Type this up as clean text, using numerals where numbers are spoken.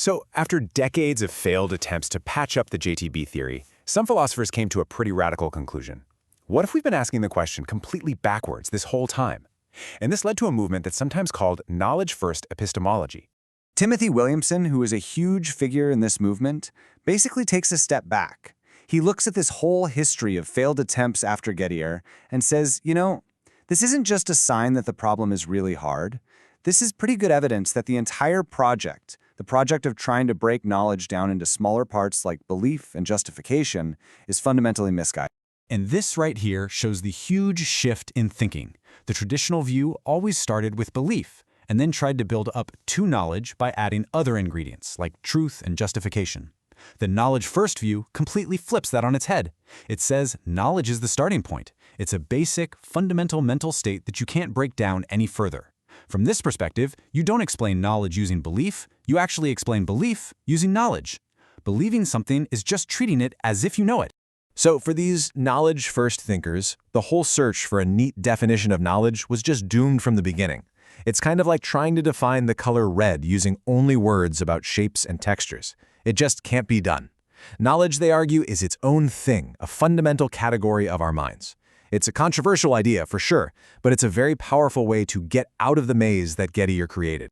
So, after decades of failed attempts to patch up the JTB theory, some philosophers came to a pretty radical conclusion. What if we've been asking the question completely backwards this whole time? And this led to a movement that's sometimes called knowledge-first epistemology. Timothy Williamson, who is a huge figure in this movement, basically takes a step back. He looks at this whole history of failed attempts after Gettier and says, this isn't just a sign that the problem is really hard. This is pretty good evidence that the entire project, the project of trying to break knowledge down into smaller parts like belief and justification, is fundamentally misguided. And this right here shows the huge shift in thinking. The traditional view always started with belief, and then tried to build up to knowledge by adding other ingredients like truth and justification. The knowledge-first view completely flips that on its head. It says knowledge is the starting point. It's a basic, fundamental mental state that you can't break down any further. From this perspective, you don't explain knowledge using belief, you actually explain belief using knowledge. Believing something is just treating it as if you know it. So for these knowledge-first thinkers, the whole search for a neat definition of knowledge was just doomed from the beginning. It's kind of like trying to define the color red using only words about shapes and textures. It just can't be done. Knowledge, they argue, is its own thing, a fundamental category of our minds. It's a controversial idea, for sure, but it's a very powerful way to get out of the maze that Gettier created.